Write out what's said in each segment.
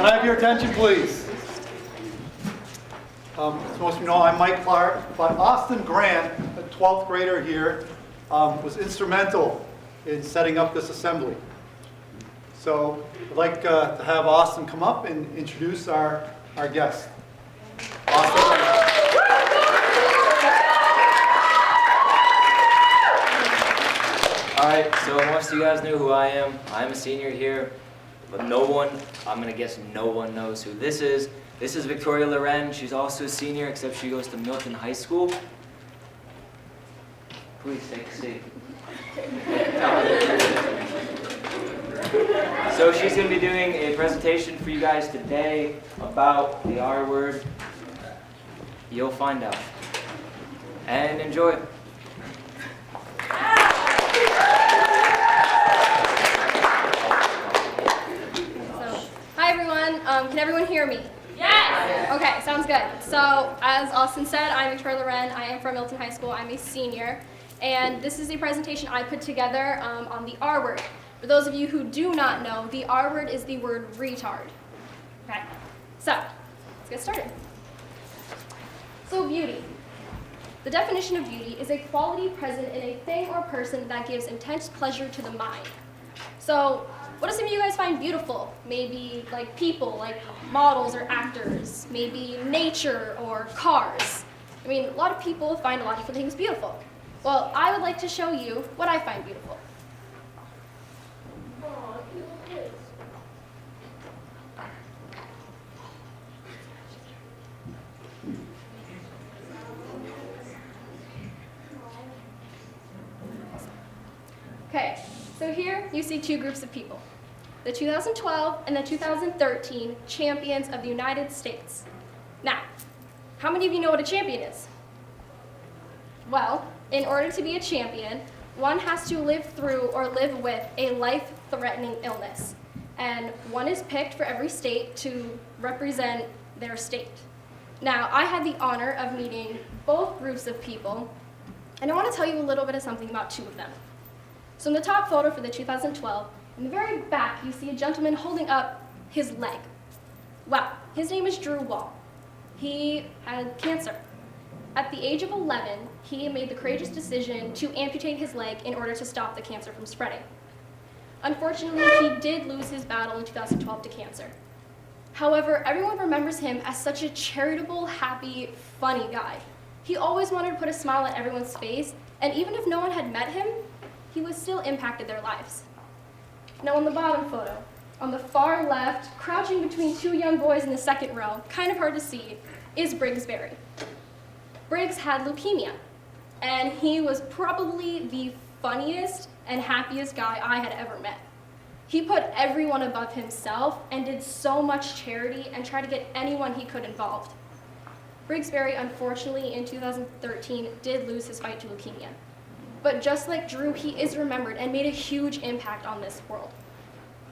I have your attention, please? As most of you know, I'm Mike Clark, but Austin Grant, a 12th grader here, was instrumental in setting up this assembly. So I'd like to have Austin come up and introduce our guest. Austin. All right, so most of you guys know who I am. I'm a senior here, but I'm going to guess no one knows who this is. This is Victoria Loren. She's also a senior, except she goes to Milton High School. Please take a seat. So she's going to be doing a presentation for you guys today about the R word. You'll find out. And enjoy. Hi everyone, can everyone hear me? Yes! Okay, sounds good. So, as Austin said, I'm Victoria Loren. I am from Milton High School. I'm a senior. And this is a presentation I put together on the R word. For those of you who do not know, the R word is the word retard. Okay, so, let's get started. So, beauty. The definition of beauty is a quality present in a thing or person that gives intense pleasure to the mind. So, what do some of you guys find beautiful? Maybe like people, like models or actors. Maybe nature or cars. I mean, a lot of people find a lot of different things beautiful. Well, I would like to show you what I find beautiful. Okay, so here you see two groups of people. The 2012 and the 2013 champions of the United States. Now, how many of you know what a champion is? Well, in order to be a champion, one has to live through or live with a life-threatening illness. And one is picked for every state to represent their state. Now, I had the honor of meeting both groups of people, and I want to tell you a little bit of something about two of them. So in the top photo for the 2012, in the very back, you see a gentleman holding up his leg. Well, his name is Drew Wall. He had cancer. At the age of 11, he made the courageous decision to amputate his leg in order to stop the cancer from spreading. Unfortunately, he did lose his battle in 2012 to cancer. However, everyone remembers him as such a charitable, happy, funny guy. He always wanted to put a smile on everyone's face, and even if no one had met him, he was still impacted their lives. Now on the bottom photo, on the far left, crouching between two young boys in the second row, kind of hard to see, is Briggs Berry. Briggs had leukemia, and he was probably the funniest and happiest guy I had ever met. He put everyone above himself and did so much charity and tried to get anyone he could involved. Briggs Berry, unfortunately, in 2013, did lose his fight to leukemia. But just like Drew, he is remembered and made a huge impact on this world.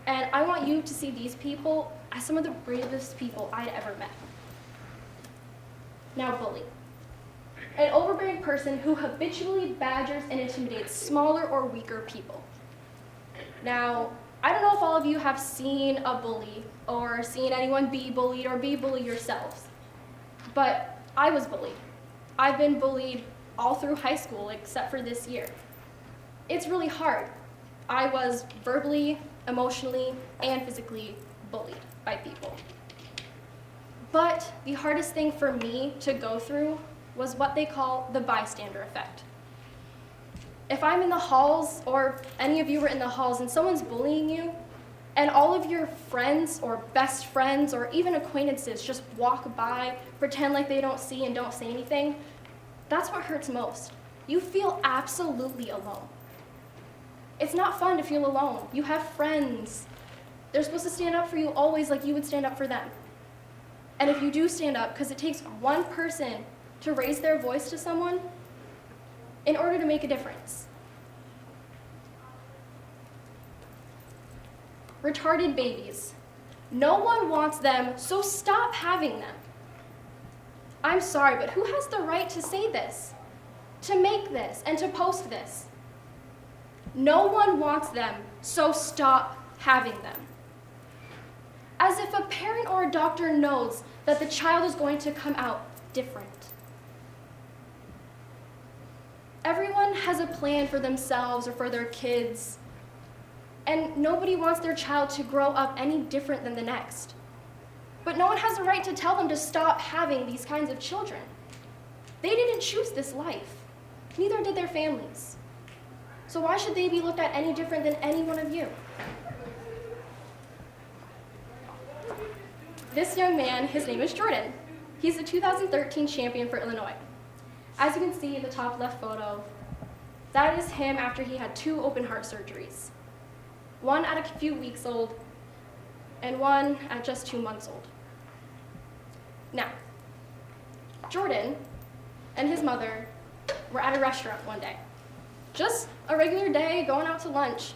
And I want you to see these people as some of the bravest people I'd ever met. Now, bully. An overbearing person who habitually badgers and intimidates smaller or weaker people. Now, I don't know if all of you have seen a bully or seen anyone be bullied or be bullied yourselves, but I was bullied. I've been bullied all through high school except for this year. It's really hard. I was verbally, emotionally, and physically bullied by people. But the hardest thing for me to go through was what they call the bystander effect. If I'm in the halls, or any of you were in the halls, and someone's bullying you, and all of your friends or best friends or even acquaintances just walk by, pretend like they don't see and don't say anything, that's what hurts most. You feel absolutely alone. It's not fun to feel alone. You have friends. They're supposed to stand up for you always like you would stand up for them. And if you do stand up, because it takes one person to raise their voice to someone in order to make a difference. Retarded babies. No one wants them, so stop having them. I'm sorry, but who has the right to say this, to make this, and to post this? No one wants them, so stop having them. as if a parent or a doctor knows that the child is going to come out different. Everyone has a plan for themselves or for their kids, and nobody wants their child to grow up any different than the next. But no one has the right to tell them to stop having these kinds of children. They didn't choose this life. Neither did their families. So why should they be looked at any different than any one of you? This young man, his name is Jordan. He's the 2013 champion for Illinois. As you can see in the top left photo, that is him after he had 2 open heart surgeries. One at a few weeks old, and one at just 2 months old. Now, Jordan and his mother were at a restaurant one day. Just a regular day, going out to lunch,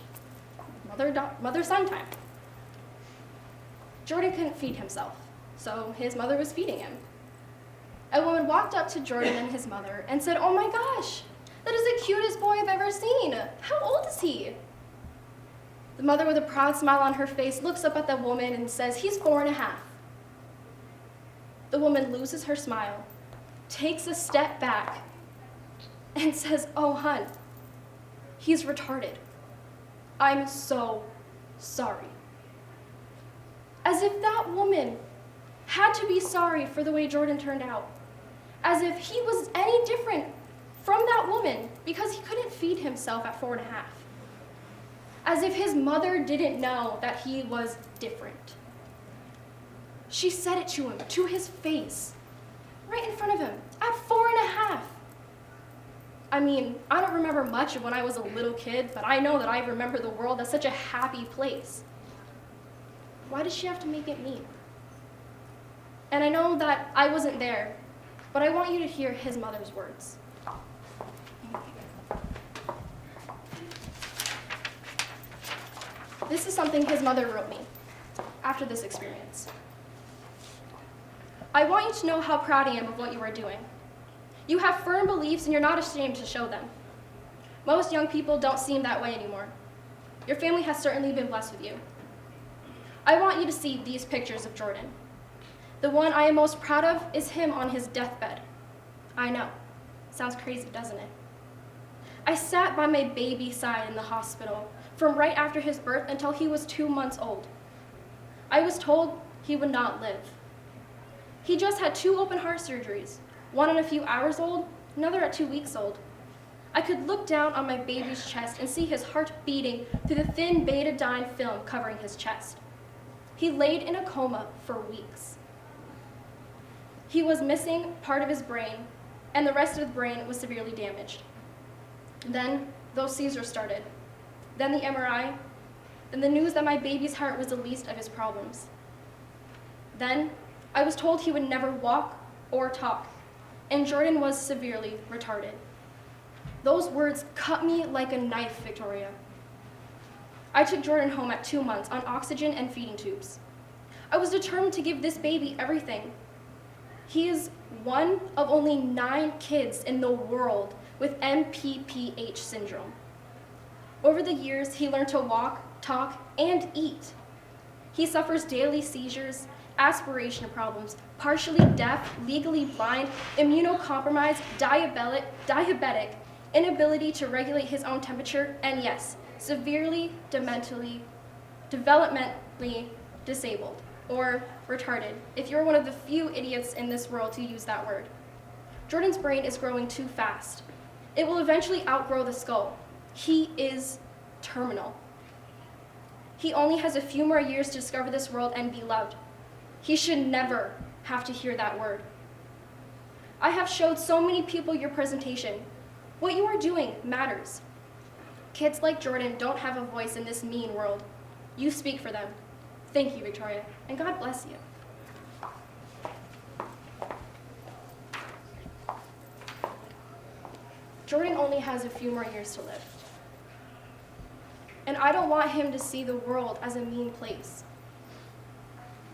mother-son time. Jordan couldn't feed himself, so his mother was feeding him. A woman walked up to Jordan and his mother and said, "Oh my gosh, that is the cutest boy I've ever seen. How old is he?" The mother, with a proud smile on her face, looks up at the woman and says, "He's 4.5. The woman loses her smile, takes a step back, and says, "Oh, hun, he's retarded. I'm so sorry." As if that woman had to be sorry for the way Jordan turned out. As if he was any different from that woman because he couldn't feed himself at 4.5. As if his mother didn't know that he was different. She said it to him, to his face, right in front of him, at 4.5. I mean, I don't remember much of when I was a little kid, but I know that I remember the world as such a happy place. Why does she have to make it mean? And I know that I wasn't there, but I want you to hear his mother's words. This is something his mother wrote me after this experience. "I want you to know how proud I am of what you are doing. You have firm beliefs and you're not ashamed to show them. Most young people don't seem that way anymore. Your family has certainly been blessed with you. I want you to see these pictures of Jordan. The one I am most proud of is him on his deathbed. I know, sounds crazy, doesn't it? I sat by my baby's side in the hospital from right after his birth until he was 2 months old. I was told he would not live. He just had 2 open heart surgeries, one at a few hours old, another at 2 weeks old. I could look down on my baby's chest and see his heart beating through the thin betadine film covering his chest. He laid in a coma for weeks. He was missing part of his brain, and the rest of the brain was severely damaged. Then those seizures started. Then the MRI, then the news that my baby's heart was the least of his problems. Then I was told he would never walk or talk, and Jordan was severely retarded. Those words cut me like a knife, Victoria. I took Jordan home at 2 months on oxygen and feeding tubes. I was determined to give this baby everything. He is one of only 9 kids in the world with MPPH syndrome. Over the years, he learned to walk, talk, and eat. He suffers daily seizures, aspiration problems, partially deaf, legally blind, immunocompromised, diabetic, inability to regulate his own temperature, and yes, severely developmentally disabled, or retarded, if you're one of the few idiots in this world to use that word. Jordan's brain is growing too fast. It will eventually outgrow the skull. He is terminal. He only has a few more years to discover this world and be loved. He should never have to hear that word. I have showed so many people your presentation. What you are doing matters. Kids like Jordan don't have a voice in this mean world. You speak for them. Thank you, Victoria, and God bless you. Jordan only has a few more years to live. And I don't want him to see the world as a mean place.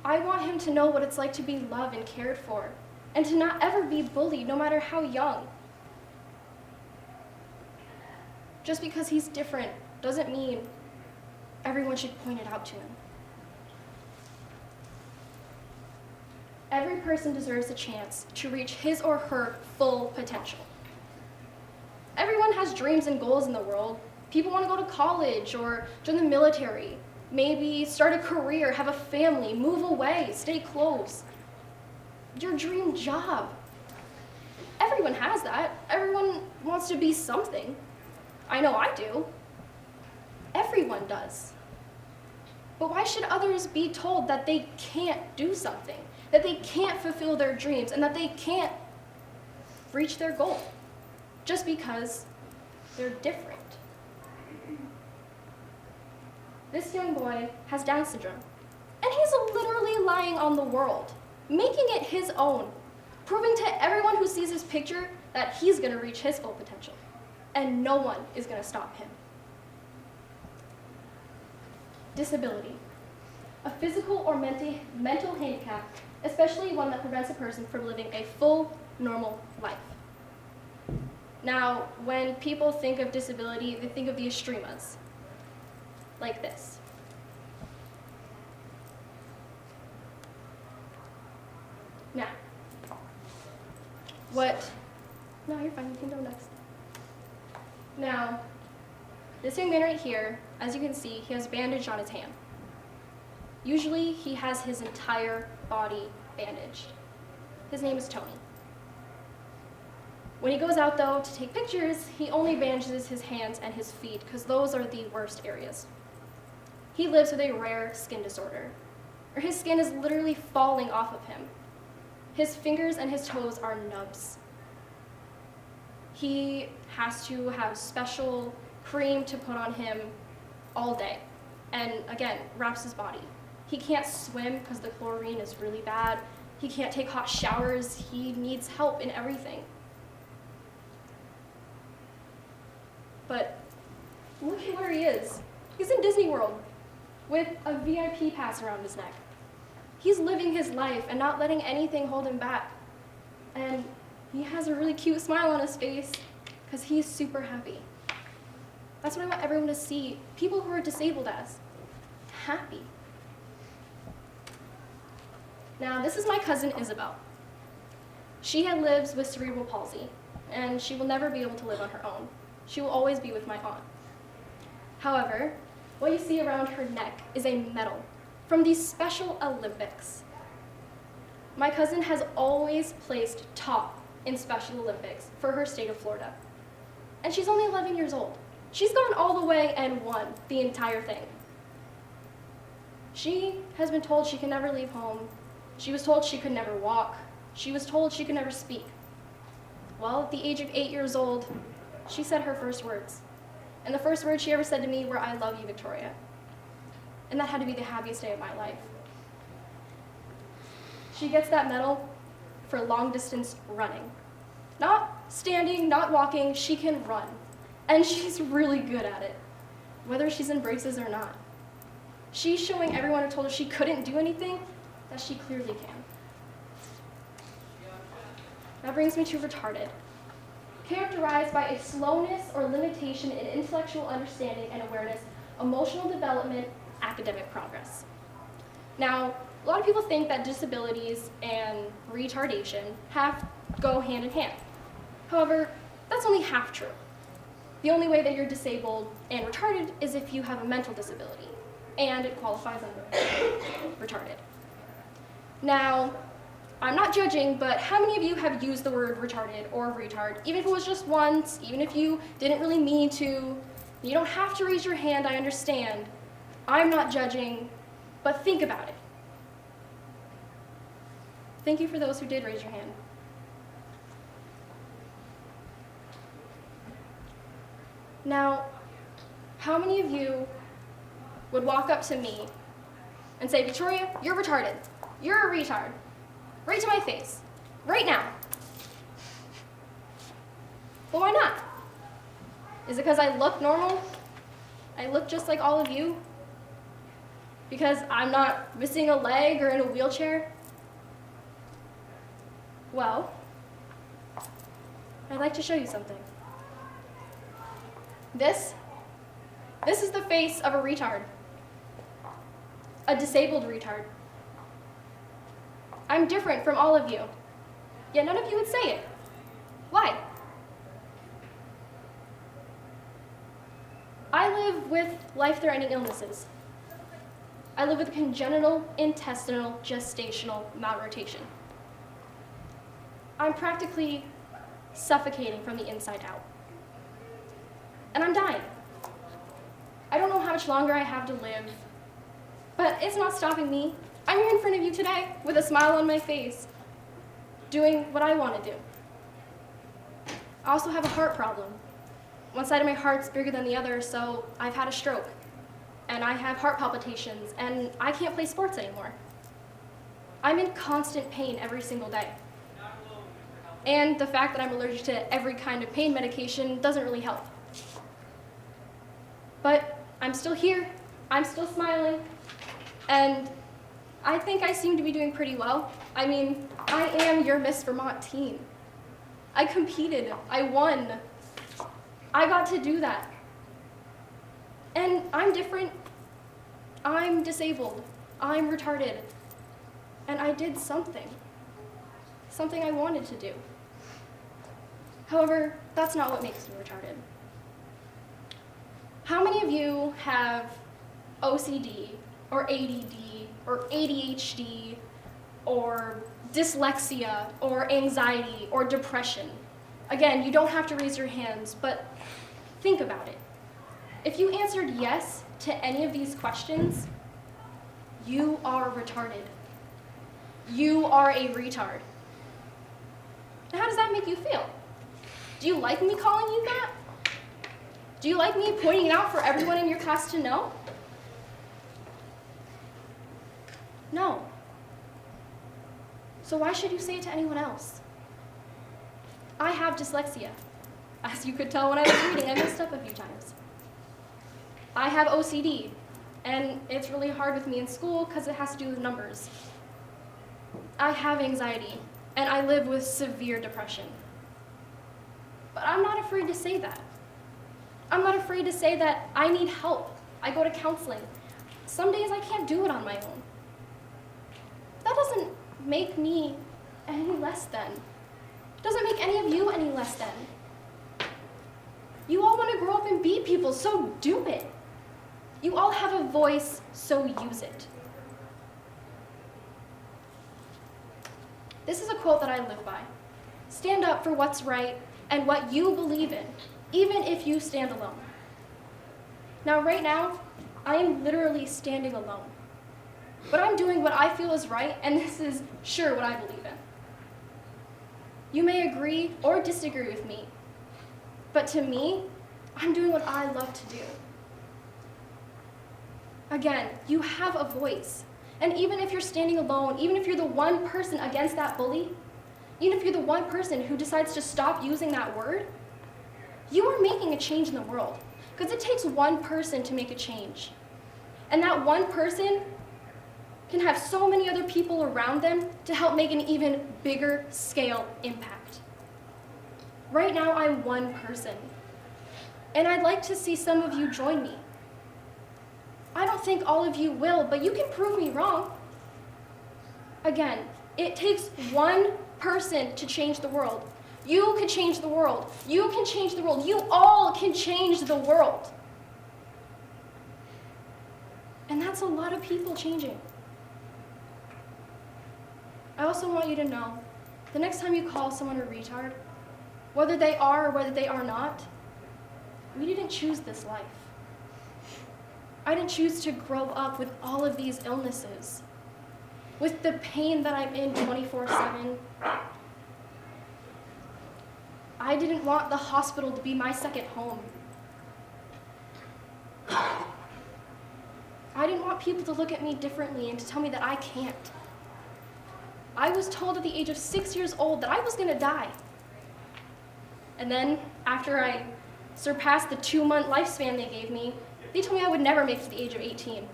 I want him to know what it's like to be loved and cared for, and to not ever be bullied, no matter how young. Just because he's different doesn't mean everyone should point it out to him. Every person deserves a chance to reach his or her full potential. Everyone has dreams and goals in the world. People want to go to college or join the military, maybe start a career, have a family, move away, stay close. Your dream job. Everyone has that. Everyone wants to be something. I know I do. Everyone does. But why should others be told that they can't do something, that they can't fulfill their dreams, and that they can't reach their goal just because they're different? This young boy has Down syndrome, and he's literally lying on the world, making it his own, proving to everyone who sees his picture that he's going to reach his full potential, and no one is going to stop him. Disability, a physical or mental handicap, especially one that prevents a person from living a full, normal life. Now, when people think of disability, they think of the extremas, like this. Now, no, you're fine, you can go next. Now, this young man right here, as you can see, he has bandage on his hand. Usually, he has his entire body bandaged. His name is Tony. When he goes out, though, to take pictures, he only bandages his hands and his feet, because those are the worst areas. He lives with a rare skin disorder, or his skin is literally falling off of him. His fingers and his toes are nubs. He has to have special cream to put on him all day, and again, wraps his body. He can't swim because the chlorine is really bad. He can't take hot showers. He needs help in everything. But look at where he is. He's in Disney World with a VIP pass around his neck. He's living his life and not letting anything hold him back. And he has a really cute smile on his face because he's super happy. That's what I want everyone to see people who are disabled as. Happy. Now, this is my cousin Isabel. She lives with cerebral palsy, and she will never be able to live on her own. She will always be with my aunt. However, what you see around her neck is a medal from the Special Olympics. My cousin has always placed top in Special Olympics for her state of Florida. And she's only 11 years old. She's gone all the way and won the entire thing. She has been told she can never leave home. She was told she could never walk. She was told she could never speak. Well, at the age of 8 years old, she said her first words. And the first words she ever said to me were, "I love you, Victoria." And that had to be the happiest day of my life. She gets that medal for long distance running. Not standing, not walking, she can run. And she's really good at it, whether she's in braces or not. She's showing everyone who told her she couldn't do anything that she clearly can. That brings me to retarded. Characterized by a slowness or limitation in intellectual understanding and awareness, emotional development, academic progress. Now, a lot of people think that disabilities and retardation go hand in hand. However, that's only half true. The only way that you're disabled and retarded is if you have a mental disability, and it qualifies under retarded. Now, I'm not judging, but how many of you have used the word retarded or retard, even if it was just once, even if you didn't really mean to? You don't have to raise your hand, I understand. I'm not judging, but think about it. Thank you for those who did raise your hand. Now, how many of you would walk up to me and say, "Victoria, you're retarded. You're a retard. Right to my face. Right now." Well, why not? Is it because I look normal? I look just like all of you? Because I'm not missing a leg or in a wheelchair? Well, I'd like to show you something. This is the face of a retard. A disabled retard. I'm different from all of you. Yet none of you would say it. Why? I live with life-threatening illnesses. I live with congenital intestinal gestational malrotation. I'm practically suffocating from the inside out. And I'm dying. I don't know how much longer I have to live, but it's not stopping me. I'm here in front of you today with a smile on my face, doing what I want to do. I also have a heart problem. One side of my heart's bigger than the other, so I've had a stroke. And I have heart palpitations, and I can't play sports anymore. I'm in constant pain every single day. And the fact that I'm allergic to every kind of pain medication doesn't really help. But I'm still here, I'm still smiling, and I think I seem to be doing pretty well. I mean, I am your Miss Vermont teen. I competed, I won. I got to do that. And I'm different. I'm disabled. I'm retarded. And I did something I wanted to do. However, that's not what makes me retarded. How many of you have OCD, or ADD, or ADHD, or dyslexia, or anxiety, or depression? Again, you don't have to raise your hands, but think about it. If you answered yes to any of these questions, you are retarded. You are a retard. Now, how does that make you feel? Do you like me calling you that? Do you like me pointing it out for everyone in your class to know? No. So why should you say it to anyone else? I have dyslexia. As you could tell when I was reading, I messed up a few times. I have OCD, and it's really hard with me in school because it has to do with numbers. I have anxiety, and I live with severe depression. But I'm not afraid to say that. I'm not afraid to say that I need help. I go to counseling. Some days I can't do it on my own. That doesn't make me any less than. It doesn't make any of you any less than. You all want to grow up and be people, so do it. You all have a voice, so use it. This is a quote that I live by. Stand up for what's right and what you believe in, even if you stand alone. Now, right now, I am literally standing alone. But I'm doing what I feel is right, and this is sure what I believe in. You may agree or disagree with me, but to me, I'm doing what I love to do. Again, you have a voice. And even if you're standing alone, even if you're the one person against that bully, even if you're the one person who decides to stop using that word, you are making a change in the world. Because it takes one person to make a change. And that one person can have so many other people around them to help make an even bigger scale impact. Right now, I'm one person. And I'd like to see some of you join me. I don't think all of you will, but you can prove me wrong. Again, it takes one person to change the world. You can change the world. You can change the world. You all can change the world. And that's a lot of people changing. I also want you to know, the next time you call someone a retard, whether they are or whether they are not, we didn't choose this life. I didn't choose to grow up with all of these illnesses, with the pain that I'm in 24/7. I didn't want the hospital to be my second home. I didn't want people to look at me differently and to tell me that I can't. I was told at the age of 6 years old that I was going to die. And then, after I surpassed the 2-month lifespan they gave me, they told me I would never make it to the age of 18.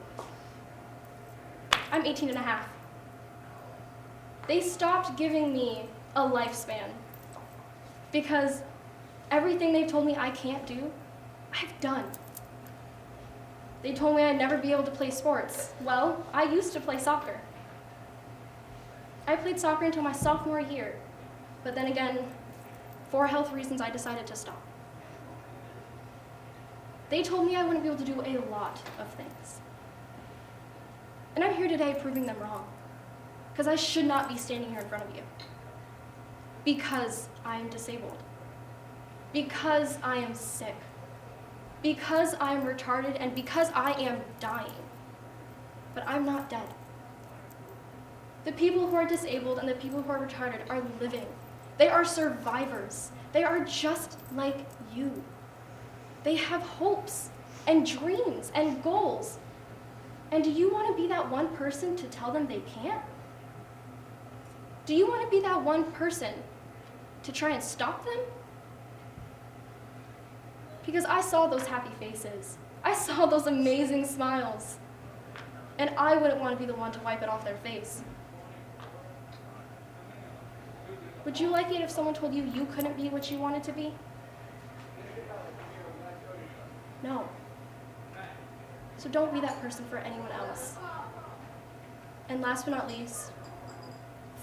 I'm 18 and a half. They stopped giving me a lifespan because everything they told me I can't do, I've done. They told me I'd never be able to play sports. Well, I used to play soccer. I played soccer until my sophomore year, but then again, for health reasons, I decided to stop. They told me I wouldn't be able to do a lot of things. And I'm here today proving them wrong, because I should not be standing here in front of you. Because I am disabled. Because I am sick. Because I am retarded, and because I am dying. But I'm not dead. The people who are disabled and the people who are retarded are living. They are survivors. They are just like you. They have hopes and dreams and goals. And do you want to be that one person to tell them they can't? Do you want to be that one person to try and stop them? Because I saw those happy faces. I saw those amazing smiles. And I wouldn't want to be the one to wipe it off their face. Would you like it if someone told you you couldn't be what you wanted to be? No. So don't be that person for anyone else. And last but not least,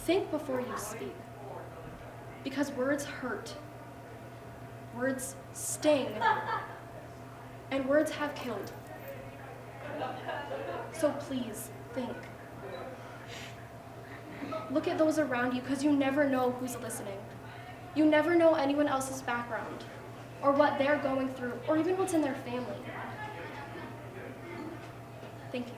think before you speak. Because words hurt. Words sting. And words have killed. So please, think. Look at those around you, because you never know who's listening. You never know anyone else's background, or what they're going through, or even what's in their family. Thank you.